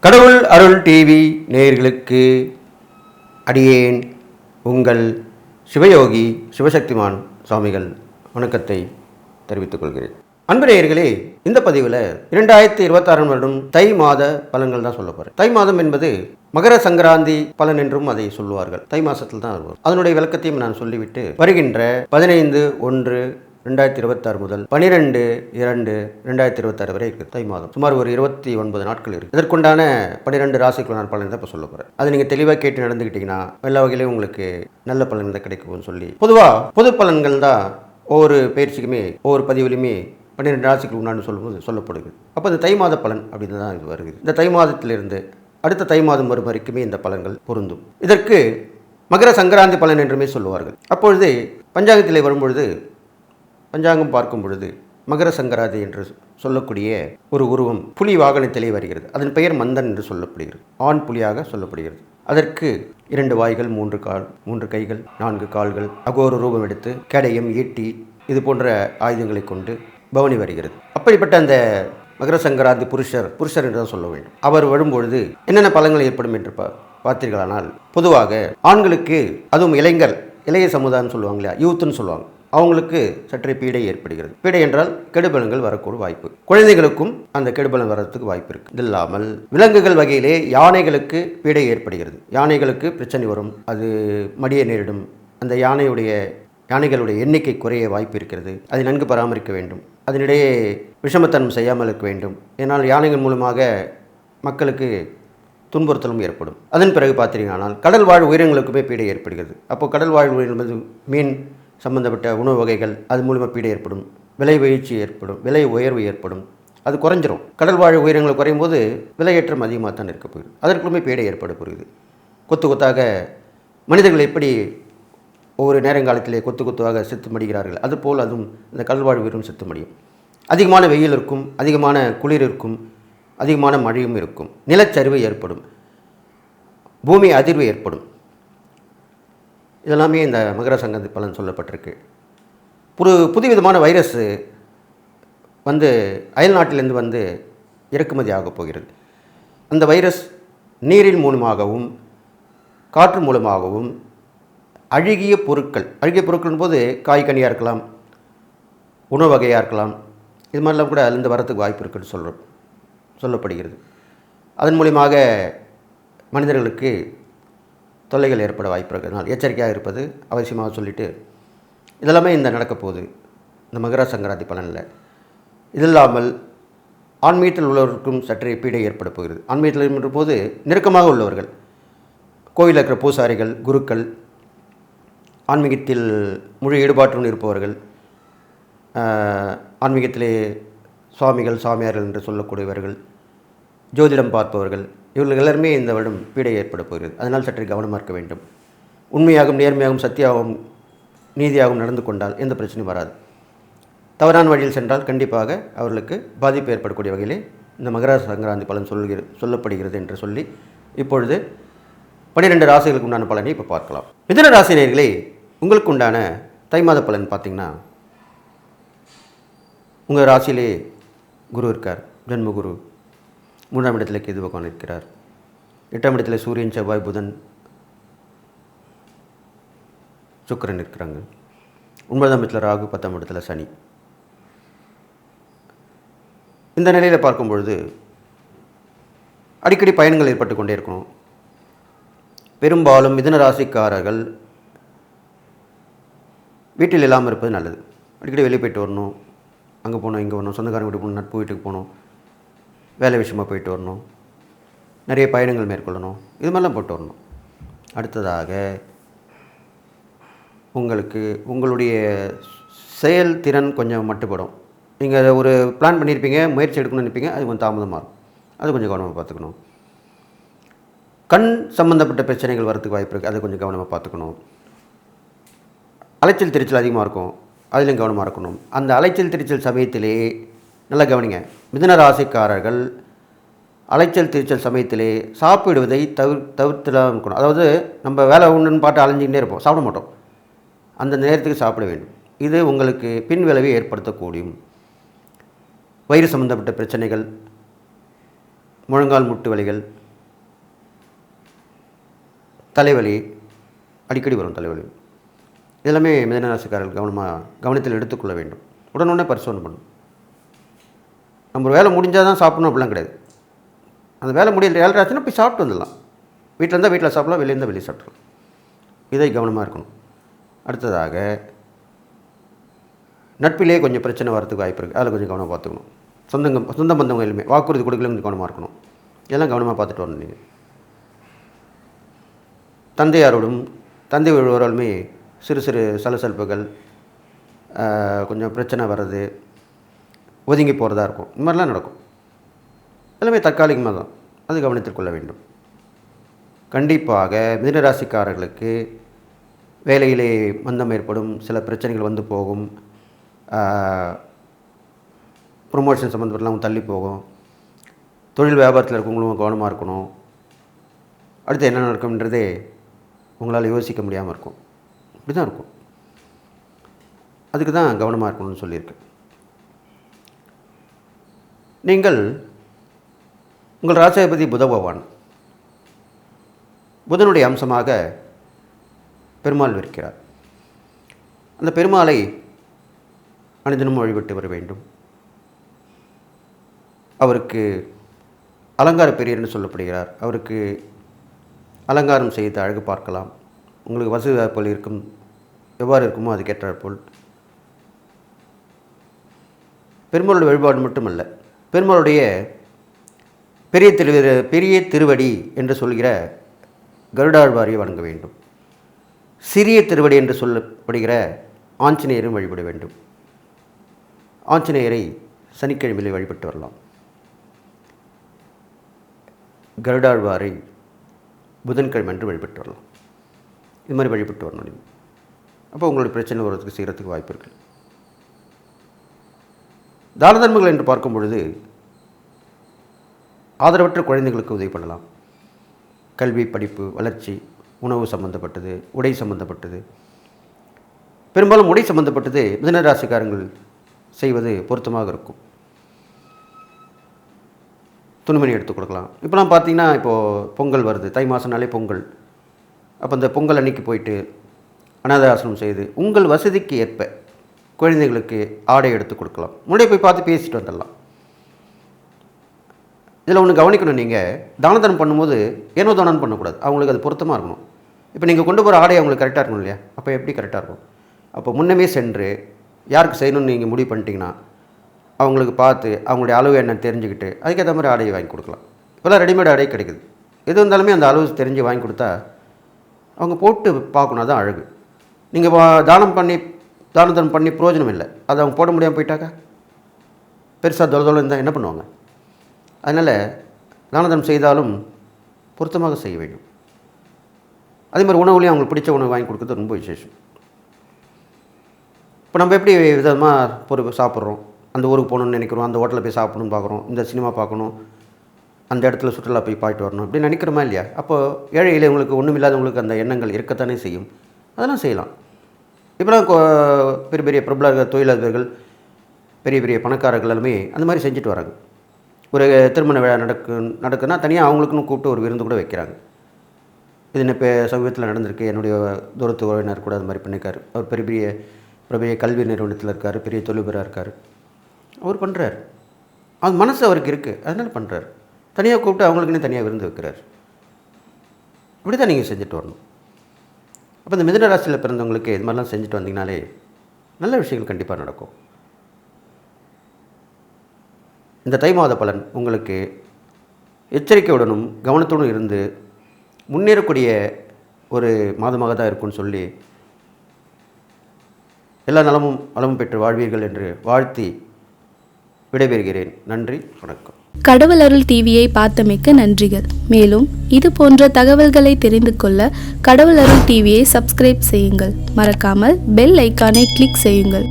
கடவுள் அருள் டிவி நேயர்களுக்கு அடியேன் உங்கள் சிவயோகி சிவசக்திமான் சுவாமிகள் வணக்கத்தை தெரிவித்துக் கொள்கிறேன். அன்பு நேயர்களே, இந்த பதிவில் 2026 வருடம் தை மாத பலன்கள் தான் சொல்ல போகிறேன். தை மாதம் என்பது மகர சங்கராந்தி பலன் என்றும் அதை சொல்லுவார்கள். தை மாதத்தில் தான் வரும். அதனுடைய விளக்கத்தையும் நான் சொல்லிவிட்டு வருகின்ற 15/1/2026 முதல் 12/2/2026 வரை இருக்குது தை மாதம். சுமார் ஒரு 29 நாட்கள் இருக்குது. இதற்குண்டான 12 ராசிக்குள்ளான பலன் தான் இப்போ சொல்ல போகிறேன். அதை நீங்கள் தெளிவாக கேட்டு நடந்துக்கிட்டீங்கன்னா எல்லா வகையிலையும் உங்களுக்கு நல்ல பலன் தான் கிடைக்கும்னு சொல்லி பொதுவாக பொது பலன்கள் தான் ஒவ்வொரு பயிற்சிக்குமே ஒவ்வொரு பதிவிலுமே 12 ராசிக்கு உண்டான்னு சொல்லும்போது சொல்லப்படுது. அப்போ இந்த தை மாத பலன் அப்படின்னு தான் இது வருகிறது. இந்த தை மாதத்திலிருந்து அடுத்த தை மாதம் வரும் வரைக்குமே இந்த பலன்கள் பொருந்தும். இதற்கு மகர சங்கராந்தி பலன் என்றுமே சொல்லுவார்கள். அப்பொழுது பஞ்சாங்கத்திலே வரும்பொழுது பஞ்சாங்கம் பார்க்கும் பொழுது மகர சங்கராந்தி என்று சொல்லக்கூடிய ஒரு உருவம் புலி வாகனத்திலே வருகிறது. அதன் பெயர் மந்தன் என்று சொல்லப்படுகிறது. ஆண் புலியாக சொல்லப்படுகிறது. அதற்கு 2 வாய்கள், 3 கால், 3 கைகள், 4 கால்கள், அகோர ரூபம் எடுத்து கேடயம், ஈட்டி இது போன்ற ஆயுதங்களை கொண்டு பவனி வருகிறது. அப்படிப்பட்ட அந்த மகர சங்கராந்தி புருஷர் என்று தான் சொல்ல வேண்டும். அவர் வரும்பொழுது என்னென்ன பலன்கள் ஏற்படும் என்று பார்த்தீர்களானால், பொதுவாக ஆண்களுக்கு, அதுவும் இளைய சமுதாயம் சொல்லுவாங்க இல்லையா, யூத்துன்னு சொல்லுவாங்க, அவங்களுக்கு சற்றே பீடை ஏற்படுகிறது. பீடை என்றால் கெடுபலன்கள் வரக்கூடிய வாய்ப்பு. குழந்தைகளுக்கும் அந்த கெடுபலன் வரத்துக்கு வாய்ப்பு இருக்குது. இது இல்லாமல் விலங்குகள் வகையிலே யானைகளுக்கு பீடை ஏற்படுகிறது. யானைகளுக்கு பிரச்சனை வரும், அது மடிய நேரிடும். அந்த யானைகளுடைய எண்ணிக்கை குறைய வாய்ப்பு இருக்கிறது. அதை நன்கு பராமரிக்க வேண்டும். அதனிடையே விஷமத்தனம் செய்யாமல் இருக்க வேண்டும். ஏன்னால் யானைகள் மூலமாக மக்களுக்கு துன்புறுத்தலும் ஏற்படும். அதன் பிறகு பார்த்தீங்கன்னால் கடல் வாழ் உயிரினங்களுக்குமே பீடை ஏற்படுகிறது. அப்போது கடல் வாழ் உயிரினங்கள் மீன் சம்பந்தப்பட்ட உணவு வகைகள், அது மூலமாக பீடை ஏற்படும். விலை வீழ்ச்சி ஏற்படும், விலை உயர்வு ஏற்படும், அது குறைஞ்சிரும். கடல் வாழ் உயிரினங்கள் குறையும் போது விலையேற்றம் அதிகமாக தான் இருக்க போகுது. அதற்குமே பீடை ஏற்பட போகிறது. கொத்தாக மனிதர்கள் எப்படி ஒவ்வொரு நேரங்காலத்திலே கொத்தாக செத்து மடிகிறார்கள், அதுபோல் அதுவும் இந்த கடல்வாழ் உயிரும் செத்து மடியும். அதிகமான வெயில் இருக்கும், அதிகமான குளிர் இருக்கும், அதிகமான மழையும் இருக்கும். நிலச்சரிவு ஏற்படும், பூமி அதிர்வு ஏற்படும். இதெல்லாமே இந்த மகர சங்கராந்தி பலன் சொல்லப்பட்டிருக்கு. புதுவிதமான வைரஸ் அயல் நாட்டிலிருந்து இறக்குமதி ஆகப் போகிறது. அந்த வைரஸ் நீரின் மூலமாகவும் காற்று மூலமாகவும் அழுகிய பொருட்கள் போது காய்கனியாக இருக்கலாம், உணவு வகையாக இருக்கலாம், இது மாதிரிலாம் கூட அதிலிருந்து வரத்துக்கு வாய்ப்பு இருக்குன்னு சொல்லப்படுகிறது. அதன் மூலியமாக மனிதர்களுக்கு தொல்லைகள் ஏற்பட வாய்ப்பு இருக்கிறதுனால எச்சரிக்கையாக இருப்பது அவசியமாக சொல்லிவிட்டு, இதெல்லாமே இந்த நடக்கப் போகுது இந்த மகர சங்கராந்தி பலனில். இது இல்லாமல் ஆன்மீகத்தில் உள்ளவர்களுக்கும் சற்றே பீடை ஏற்பட போகிறது. ஆன்மீகத்தில் இருக்கின்ற போது நெருக்கமாக உள்ளவர்கள், கோவிலில் இருக்கிற பூசாரிகள், குருக்கள், ஆன்மீகத்தில் முழு ஈடுபாட்டுடன் இருப்பவர்கள், ஆன்மீகத்திலே சுவாமிகள், சாமியார்கள் என்று சொல்லக்கூடியவர்கள், ஜோதிடம் பார்ப்பவர்கள், இவர்கள் எல்லாருமே இந்த வருடம் பீடை ஏற்பட போகிறது. அதனால் சற்று கவனமாக இருக்க வேண்டும். உண்மையாகவும் நேர்மையாகவும் சத்தியாகவும் நீதியாகவும் நடந்து கொண்டால் எந்த பிரச்சனையும் வராது. தவறான வழியில் சென்றால் கண்டிப்பாக அவர்களுக்கு பாதிப்பு ஏற்படக்கூடிய வகையிலே இந்த மகர சங்கராந்தி பலன் சொல்லப்படுகிறது என்று சொல்லி இப்பொழுது 12 ராசிகளுக்கு உண்டான பலனை இப்போ பார்க்கலாம். மிதுன ராசி நேயர்களே, உங்களுக்கு உண்டான தை மாத பலன் பார்த்திங்கன்னா, உங்கள் ராசியிலே குரு இருக்கார், ஜென்மகுரு. 3ஆம் இடத்துல கேது பகவான் இருக்கிறார். 8ஆம் இடத்துல சூரியன், செவ்வாய், புதன், சுக்கிரன் இருக்கிறாங்க. 9ஆம் இடத்துல ராகு, 10ஆம் இடத்துல சனி. இந்த நிலையில் பார்க்கும் பொழுது அடிக்கடி பயணங்கள் ஏற்பட்டு கொண்டே இருக்கணும். பெரும்பாலும் மிதுன ராசிக்காரர்கள் வீட்டில் இல்லாமல் இருப்பது நல்லது. அடிக்கடி வெளியே போயிட்டு வரணும், அங்கே போகணும், இங்கே வரணும், சொந்தக்காரங்க வீட்டுக்கு போகணும், நட்பு வீட்டுக்கு போகணும், வேலை விஷயமாக போயிட்டு வரணும், நிறைய பயணங்கள் மேற்கொள்ளணும், இது மாதிரிலாம் போட்டு வரணும். அடுத்ததாக உங்களுடைய செயல்திறன் கொஞ்சம் மட்டுப்படும். நீங்கள் ஒரு பிளான் பண்ணியிருப்பீங்க, முயற்சி எடுக்கணும்னு நினைப்பீங்க, அது கொஞ்சம் தாமதமாக இருக்கும். அது கொஞ்சம் கவனமாக பார்த்துக்கணும். கண் சம்பந்தப்பட்ட பிரச்சனைகள் வரதுக்கு வாய்ப்பு இருக்குது, அதை கொஞ்சம் கவனமாக பார்த்துக்கணும். அலைச்சல் திருச்சல் அதிகமாக இருக்கும், அதிலும் கவனமாக இருக்கணும். அந்த அலைச்சல் திருச்சல் சமயத்திலே நல்லா கவனிங்க. மிதுன ராசிக்காரர்கள் அலைச்சல் திருச்சல் சமயத்திலே சாப்பிடுவதை தவிர்த்துலாம் இருக்கணும். அதாவது நம்ம வேலை ஒன்றுன்னு பாட்டு அலைஞ்சிக்கிட்டே இருப்போம், சாப்பிட மாட்டோம். அந்த நேரத்துக்கு சாப்பிட வேண்டும். இது உங்களுக்கு பின் விளைவை ஏற்படுத்தக்கூடும். வயிறு சம்பந்தப்பட்ட பிரச்சனைகள், முழங்கால் முட்டு வலிகள், தலைவலி, அடிக்கடி வரும் தலைவலி, இதெல்லாமே மிதுன ராசிக்காரர்கள் கவனத்தில் எடுத்துக்கொள்ள வேண்டும். உடனே பரிசோதனை பண்ணணும். நம்ம ஒரு வேலை முடிஞ்சால் தான் சாப்பிடணும் அப்படிலாம் கிடையாது. அந்த வேலை முடியல 7:30 ஆச்சுன்னா போய் சாப்பிட்டு வந்துடலாம். வீட்டில் இருந்தால் வீட்டில் சாப்பிடலாம், வெளியே இருந்தால் வெளியே சாப்பிட்றலாம். இதை கவனமாக இருக்கணும். அடுத்ததாக நட்பிலே கொஞ்சம் பிரச்சனை வரதுக்கு வாய்ப்பு இருக்குது. அதில் கொஞ்சம் கவனமாக பார்த்துக்கணும். சொந்த பந்தவங்க எல்லாமே வாக்குறுதி கொடுக்கல கொஞ்சம் கவனமாக இருக்கணும். இதெல்லாம் கவனமாக பார்த்துட்டு வரணும். நீங்கள் தந்தையாரோடும் தந்தை ஒருவராலுமே சிறு சிறு சலசலப்புகள், கொஞ்சம் பிரச்சனை வர்றது, ஒதுங்கி போகிறதா இருக்கும். இந்த மாதிரிலாம் நடக்கும். எல்லாமே தற்காலிகமாக தான். அது கவனத்தில் கொள்ள வேண்டும். கண்டிப்பாக மிதுன ராசிக்காரர்களுக்கு வேலையிலே மந்தம் ஏற்படும், சில பிரச்சனைகள் வந்து போகும், ப்ரொமோஷன் சம்மந்தப்பட்டலாம் தள்ளி போகும். தொழில் வியாபாரத்தில் இருக்கவங்களும் கவனமாக இருக்கணும். அடுத்து என்ன நடக்கும்ன்றதே உங்களால் யோசிக்க முடியாமல் இருக்கும். இப்படி தான் இருக்கும். அதுக்கு தான் கவனமாக இருக்கணும்னு சொல்லியிருக்கேன். நீங்கள் உங்கள் ராசியாதிபதி புத பகவான், புதனுடைய அம்சமாக பெருமாள் இருக்கிறார். அந்த பெருமாளை அனுதினமும் வழிபட்டு வர வேண்டும். அவருக்கு அலங்கார பிரியர்னு சொல்லப்படுகிறார். அவருக்கு அலங்காரம் செய்து அழகு பார்க்கலாம். உங்களுக்கு வசதி வாய்ப்புகள் இருக்கும், எவ்வாறு இருக்குமோ அதுக்கேற்றாற்போல். பெருமாளுடைய வழிபாடு மட்டுமல்ல, பெருமாளுடைய பெரிய திருவடி என்று சொல்கிற கருடாழ்வாரியை வணங்க வேண்டும். சிறிய திருவடி என்று சொல்லப்படுகிற ஆஞ்சநேயரும் வழிபட வேண்டும். ஆஞ்சநேயரை சனிக்கிழமையில் வழிபட்டு வரலாம். கருடாழ்வாரை புதன்கிழமை அன்று வழிபட்டு வரலாம். இது மாதிரி வழிபட்டு வரணும். அப்போ உங்களுடைய பிரச்சனை வர்றதுக்கு செய்கிறதுக்கு வாய்ப்பு இருக்குது. தான தர்மங்கள் என்று பார்க்கும் பொழுது ஆதரவற்ற குழந்தைகளுக்கு உதவி பண்ணலாம். கல்வி, படிப்பு, வளர்ச்சி, உணவு சம்பந்தப்பட்டது, உடை சம்பந்தப்பட்டது, பெரும்பாலும் உடை சம்பந்தப்பட்டது மிதுன ராசிக்காரங்கள் செய்வது பொருத்தமாக இருக்கும். துணிமணி எடுத்து கொடுக்கலாம். இப்போலாம் பார்த்தீங்கன்னா, இப்போது பொங்கல் வருது, தை மாதம்னாலே பொங்கல். அப்போ இந்த பொங்கல் அன்னைக்கு போயிட்டு அனாதை ஆசிரமம் செய்து உங்கள் வசதிக்கு ஏற்ப குழந்தைகளுக்கு ஆடை எடுத்து கொடுக்கலாம். முன்னாடியே போய் பார்த்து பேசிட்டு வந்துடலாம். இதில் ஒன்று கவனிக்கணும். நீங்கள் தான தர்மம் பண்ணும்போது ஏனோ தானம் பண்ணக்கூடாது. அவங்களுக்கு அது பொருத்தமாக இருக்கணும். இப்போ நீங்கள் கொண்டு போகிற ஆடை அவங்களுக்கு கரெக்டாக இருக்கணும் இல்லையா? அப்போ எப்படி கரெக்டாக இருக்கும்? அப்போ முன்னமே சென்று யாருக்கு செய்யணும்னு நீங்கள் முடிவு பண்ணிட்டீங்கன்னா அவங்களுக்கு பார்த்து அவங்களுடைய அளவு என்னன்னு தெரிஞ்சுக்கிட்டு அதுக்கேற்ற மாதிரி ஆடையை வாங்கி கொடுக்கலாம். இப்போலாம் ரெடிமேட் ஆடை கிடைக்குது. எது இருந்தாலுமே அந்த அளவு தெரிஞ்சு வாங்கி கொடுத்தா அவங்க போட்டு பார்க்கணும். அதுதான் அழகு. நீங்கள் தானம் தர்மம் பண்ணி பிரயோஜனம் இல்லை. அதை அவங்க போட முடியாமல் போயிட்டாக்கா பெருசாக தொலைதொலை இருந்தால் என்ன பண்ணுவாங்க? அதனால் தான தர்மம் செய்தாலும் பொருத்தமாக செய்ய வேண்டும். அதே மாதிரி உணவுலையும் அவங்களுக்கு பிடிச்ச உணவு வாங்கி கொடுக்குறது ரொம்ப விசேஷம். இப்போ நம்ம எப்படி விதமாக பொருள் சாப்பிட்றோம், அந்த ஊருக்கு போகணுன்னு நினைக்கிறோம், அந்த ஹோட்டலில் போய் சாப்பிடணும்னு பார்க்குறோம், இந்த சினிமா பார்க்கணும், அந்த இடத்துல சுற்றுலா போய் பாயிட்டு வரணும் அப்படின்னு நினைக்கிறோமா இல்லையா? அப்போது ஏழை எளியவங்களுக்கு ஒன்றும் இல்லாதவங்களுக்கு அந்த எண்ணங்கள் இருக்கத்தானே செய்யும். அதெல்லாம் செய்யலாம். இப்போலாம் பெரிய பெரிய பிரபல தொழிலதிபர்கள், பெரிய பெரிய பணக்காரர்கள் எல்லாமே அந்த மாதிரி செஞ்சுட்டு வராங்க. ஒரு திருமண விழா நடக்குன்னா தனியாக அவங்களுக்குன்னு கூப்பிட்டு ஒரு விருந்து கூட வைக்கிறாங்க. இது என்ன இப்போ சமீபத்தில் நடந்திருக்கு. என்னுடைய தூரத்து உறவினர் கூட அது மாதிரி பண்ணியிருக்காரு. அவர் பெரிய பெரிய கல்வி நிறுவனத்தில் இருக்கார், பெரிய தொழில்பராக இருக்கார். அவர் பண்ணுறார். அது மனசு அவருக்கு இருக்குது, அதனால் பண்ணுறார். தனியாக கூப்பிட்டு அவங்களுக்குன்னு தனியாக விருந்து வைக்கிறார். இப்படி தான் நீங்கள் செஞ்சுட்டு வரணும். அப்போ இந்த மிதுன ராசியில் பிறந்தவங்களுக்கு இது மாதிரிலாம் செஞ்சுட்டு வந்தீங்கனாலே நல்ல விஷயங்கள் கண்டிப்பாக நடக்கும். இந்த தை மாத பலன் உங்களுக்கு எச்சரிக்கையுடனும் கவனத்துடன் இருந்து முன்னேறக்கூடிய ஒரு மாதமாக தான் இருக்கும்னு சொல்லி எல்லா நலமும் பெற்று வாழ்வீர்கள் என்று வாழ்த்தி விடைபெறுகிறேன். நன்றி, வணக்கம். கடவுள் அருள் டிவியை பார்த்தமைக்க நன்றிகள். மேலும் இது போன்ற தகவல்களை தெரிந்து கொள்ள கடவுள் அருள் டிவியை சப்ஸ்கிரைப் செய்யுங்கள். மறக்காமல் பெல் ஐக்கானை கிளிக் செய்யுங்கள்.